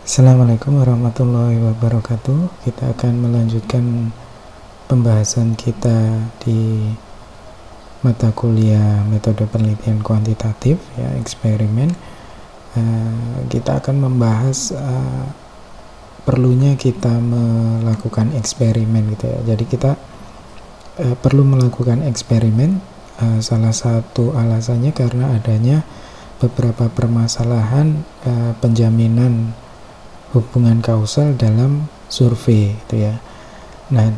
Assalamualaikum warahmatullahi wabarakatuh. Kita akan melanjutkan pembahasan kita di mata kuliah metode penelitian kuantitatif, ya, eksperimen. Kita akan membahas perlunya kita melakukan eksperimen, gitu ya. Jadi kita perlu melakukan eksperimen. Salah satu alasannya karena adanya beberapa permasalahan penjaminan hubungan kausal dalam survei, gitu ya. Nah,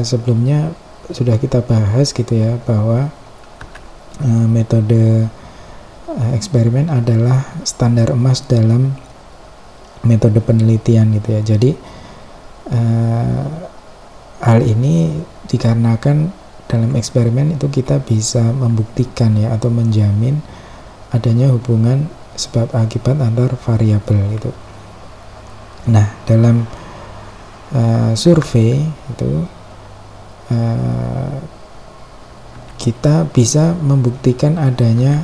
sebelumnya sudah kita bahas, gitu ya, bahwa metode eksperimen adalah standar emas dalam metode penelitian, gitu ya. Jadi hal ini dikarenakan dalam eksperimen itu kita bisa membuktikan, ya, atau menjamin adanya hubungan sebab akibat antar variabel, gitu. Nah, dalam survei itu kita bisa membuktikan adanya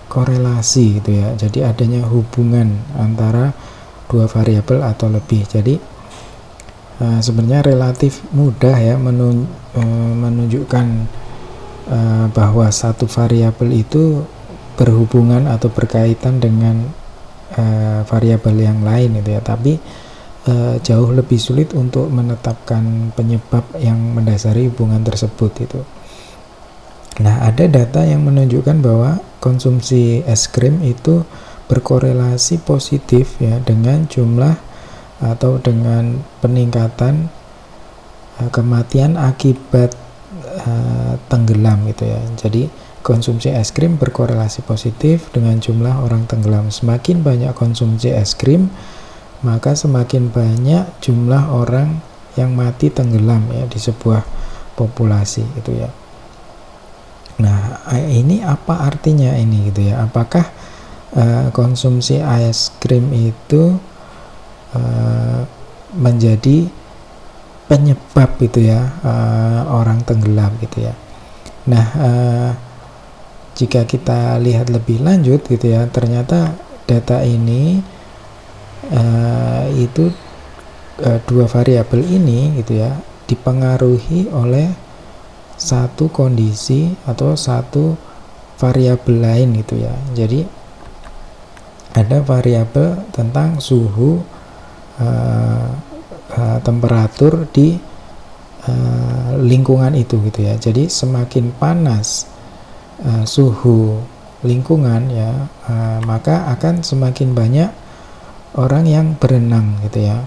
korelasi, gitu ya. Jadi adanya hubungan antara dua variabel atau lebih. Jadi sebenarnya relatif mudah, ya, menunjukkan bahwa satu variabel itu berhubungan atau berkaitan dengan variabel yang lain, gitu ya. Tapi jauh lebih sulit untuk menetapkan penyebab yang mendasari hubungan tersebut, itu. Nah, ada data yang menunjukkan bahwa konsumsi es krim itu berkorelasi positif, ya, dengan jumlah atau dengan peningkatan kematian akibat tenggelam, gitu ya. Jadi konsumsi es krim berkorelasi positif dengan jumlah orang tenggelam. Semakin banyak konsumsi es krim, maka semakin banyak jumlah orang yang mati tenggelam, ya, di sebuah populasi, gitu ya. Nah, ini apa artinya ini, gitu ya? Apakah konsumsi es krim itu menjadi penyebab, gitu ya, orang tenggelam, gitu ya? Nah, jika kita lihat lebih lanjut, gitu ya, ternyata data ini itu dua variabel ini, gitu ya, dipengaruhi oleh satu kondisi atau satu variabel lain, gitu ya. Jadi ada variabel tentang suhu, temperatur di lingkungan itu, gitu ya. Jadi semakin panas suhu lingkungan, ya, maka akan semakin banyak orang yang berenang, gitu ya.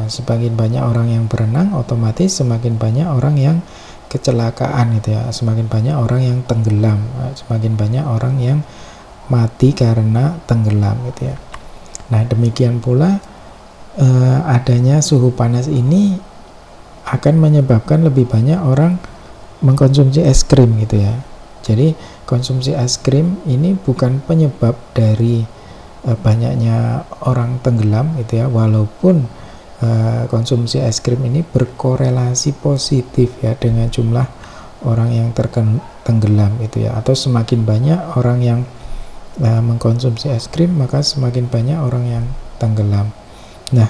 Semakin banyak orang yang berenang, otomatis semakin banyak orang yang kecelakaan, gitu ya. Semakin banyak orang yang tenggelam, semakin banyak orang yang mati karena tenggelam, gitu ya. Nah, demikian pula adanya suhu panas ini akan menyebabkan lebih banyak orang mengkonsumsi es krim, gitu ya. Jadi konsumsi es krim ini bukan penyebab dari banyaknya orang tenggelam, gitu ya, walaupun konsumsi es krim ini berkorelasi positif, ya, dengan jumlah orang yang tenggelam, gitu ya. Atau semakin banyak orang yang mengkonsumsi es krim, maka semakin banyak orang yang tenggelam. Nah,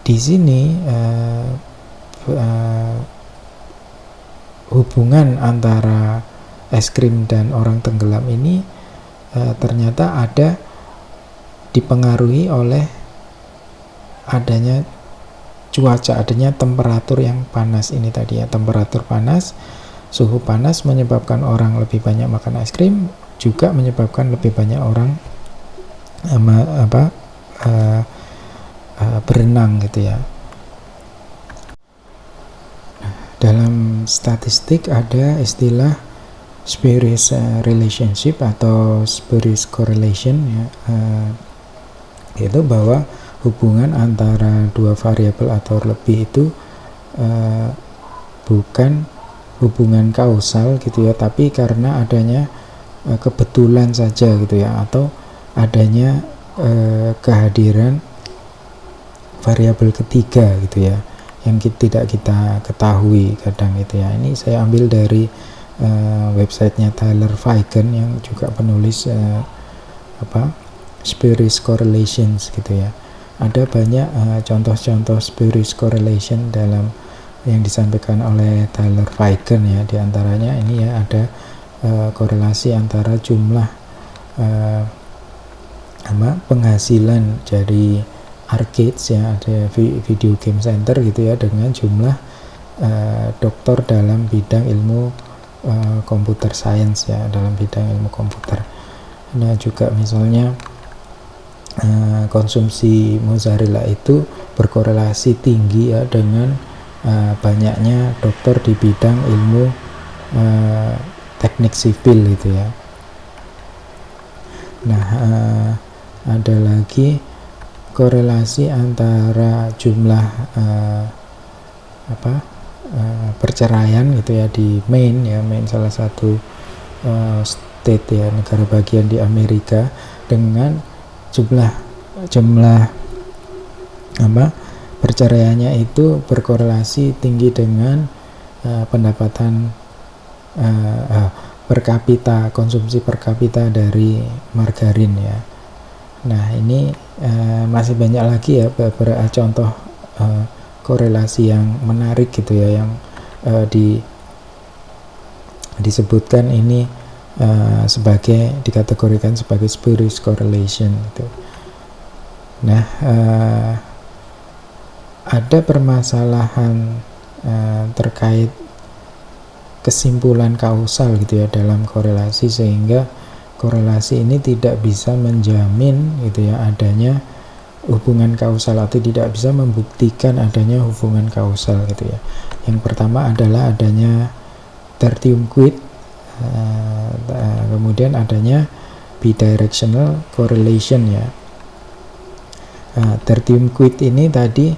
di sini hubungan antara es krim dan orang tenggelam ini ternyata ada dipengaruhi oleh adanya cuaca, adanya temperatur yang panas ini tadi, ya. Temperatur panas, suhu panas menyebabkan orang lebih banyak makan es krim, juga menyebabkan lebih banyak orang berenang, gitu ya. Dalam statistik ada istilah spurious relationship atau spurious correlation, ya, yaitu bahwa hubungan antara dua variabel atau lebih itu bukan hubungan kausal, gitu ya, tapi karena adanya kebetulan saja, gitu ya, atau adanya kehadiran variabel ketiga, gitu ya, yang tidak kita ketahui kadang, gitu ya. Ini saya ambil dari websitenya Tyler Vigen yang juga penulis spurious correlations gitu ya. Ada banyak contoh-contoh spurious correlation dalam yang disampaikan oleh Tyler Vigen ya. Di antaranya ini ya ada korelasi antara jumlah penghasilan dari arcades ya, ada video game center gitu ya, dengan jumlah doktor dalam bidang ilmu computer science ya, dalam bidang ilmu komputer. Nah juga misalnya konsumsi mozzarella itu berkorelasi tinggi ya dengan banyaknya dokter di bidang ilmu teknik sipil gitu ya. Nah ada lagi korelasi antara jumlah perceraian gitu ya di Maine ya, Maine salah satu state ya, negara bagian di Amerika, dengan jumlah perceraiannya itu berkorelasi tinggi dengan pendapatan per kapita, konsumsi per kapita dari margarin ya. Nah ini masih banyak lagi ya beberapa contoh korelasi yang menarik gitu ya, yang disebutkan ini dikategorikan sebagai spurious correlation gitu. Nah ada permasalahan terkait kesimpulan kausal gitu ya dalam korelasi, sehingga korelasi ini tidak bisa menjamin gitu ya adanya hubungan kausal, atau tidak bisa membuktikan adanya hubungan kausal gitu ya. Yang pertama adalah adanya tertium quid, kemudian adanya bidirectional correlation ya. Tertium quid ini tadi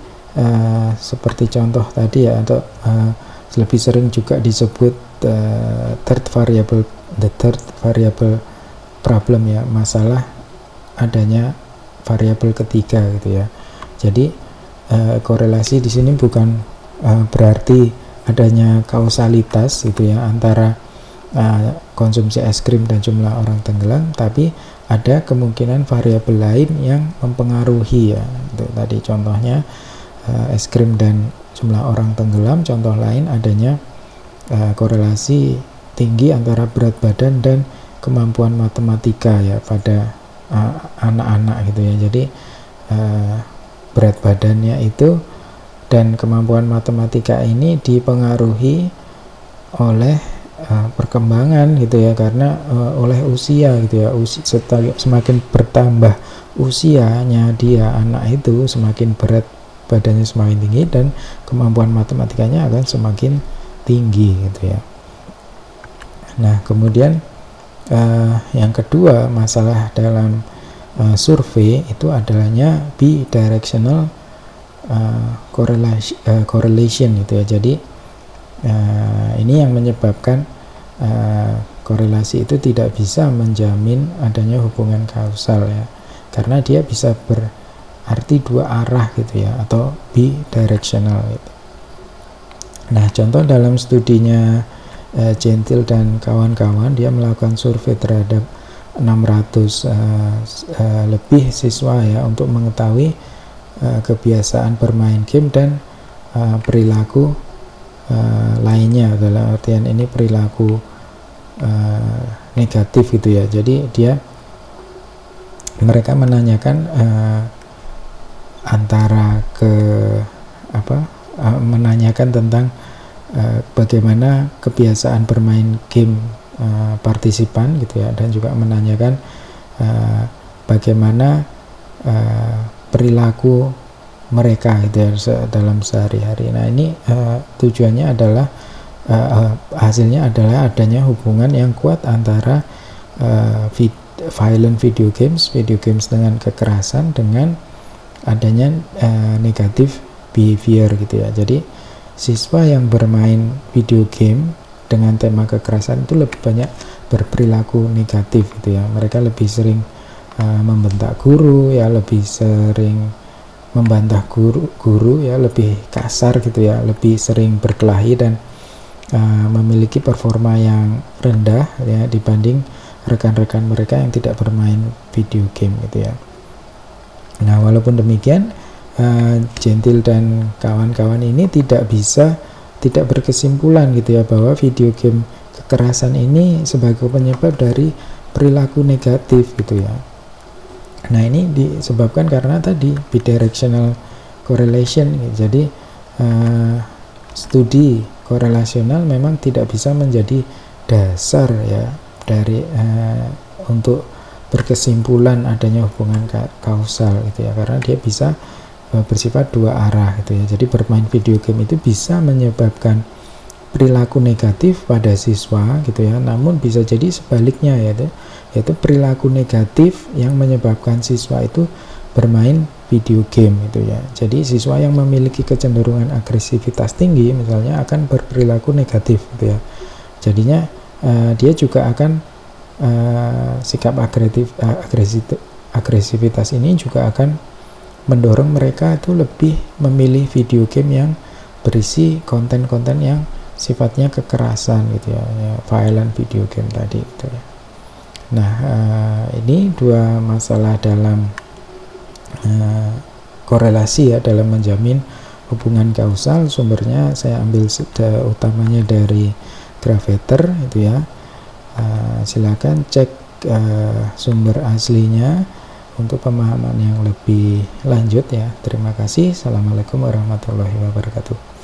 seperti contoh tadi ya, atau lebih sering juga disebut the third variable problem ya, masalah adanya variabel ketiga gitu ya. Jadi korelasi di sini bukan berarti adanya kausalitas gitu ya antara konsumsi es krim dan jumlah orang tenggelam, tapi ada kemungkinan variabel lain yang mempengaruhi ya. Untuk tadi contohnya es krim dan jumlah orang tenggelam, contoh lain adanya korelasi tinggi antara berat badan dan kemampuan matematika ya pada anak-anak gitu ya. Jadi berat badannya itu dan kemampuan matematika ini dipengaruhi oleh perkembangan gitu ya, karena oleh usia gitu ya. Semakin bertambah usianya dia, anak itu semakin berat badannya semakin tinggi dan kemampuan matematikanya akan semakin tinggi gitu ya. Nah kemudian yang kedua masalah dalam survei itu adanya bidirectional correlation gitu ya. Jadi ini yang menyebabkan korelasi itu tidak bisa menjamin adanya hubungan kausal ya, karena dia bisa berarti dua arah gitu ya, atau bidirectional gitu. Nah contoh dalam studinya Gentil dan kawan-kawan, dia melakukan survei terhadap 600 lebih siswa ya, untuk mengetahui kebiasaan bermain game dan perilaku lainnya, dalam artian ini perilaku negatif gitu ya. Jadi mereka menanyakan menanyakan tentang bagaimana kebiasaan bermain game partisipan gitu ya, dan juga menanyakan bagaimana perilaku mereka gitu ya dalam sehari-hari. Nah ini tujuannya adalah hasilnya adalah adanya hubungan yang kuat antara violent video games dengan kekerasan, dengan adanya negatif behavior gitu ya. Jadi siswa yang bermain video game dengan tema kekerasan itu lebih banyak berperilaku negatif gitu ya. Mereka lebih sering membentak guru ya, lebih sering membantah guru ya, lebih kasar gitu ya, lebih sering berkelahi dan memiliki performa yang rendah ya dibanding rekan-rekan mereka yang tidak bermain video game gitu ya. Nah, walaupun demikian, Gentil dan kawan-kawan ini tidak berkesimpulan gitu ya bahwa video game kekerasan ini sebagai penyebab dari perilaku negatif gitu ya. Nah, ini disebabkan karena tadi bidirectional correlation gitu. Jadi studi korelasional memang tidak bisa menjadi dasar ya dari untuk berkesimpulan adanya hubungan kausal gitu ya, karena dia bisa bersifat dua arah gitu ya. Jadi bermain video game itu bisa menyebabkan perilaku negatif pada siswa gitu ya, namun bisa jadi sebaliknya yaitu perilaku negatif yang menyebabkan siswa itu bermain video game gitu ya. Jadi siswa yang memiliki kecenderungan agresivitas tinggi misalnya akan berperilaku negatif gitu ya. Jadinya dia juga akan sikap agresivitas ini juga akan mendorong mereka itu lebih memilih video game yang berisi konten-konten yang sifatnya kekerasan gitu ya, violent video game tadi gitu ya. Nah, ini dua masalah dalam korelasi ya, dalam menjamin hubungan kausal. Sumbernya saya ambil utamanya dari Gravater itu ya. Silakan cek sumber aslinya untuk pemahaman yang lebih lanjut ya. Terima kasih. Assalamualaikum warahmatullahi wabarakatuh.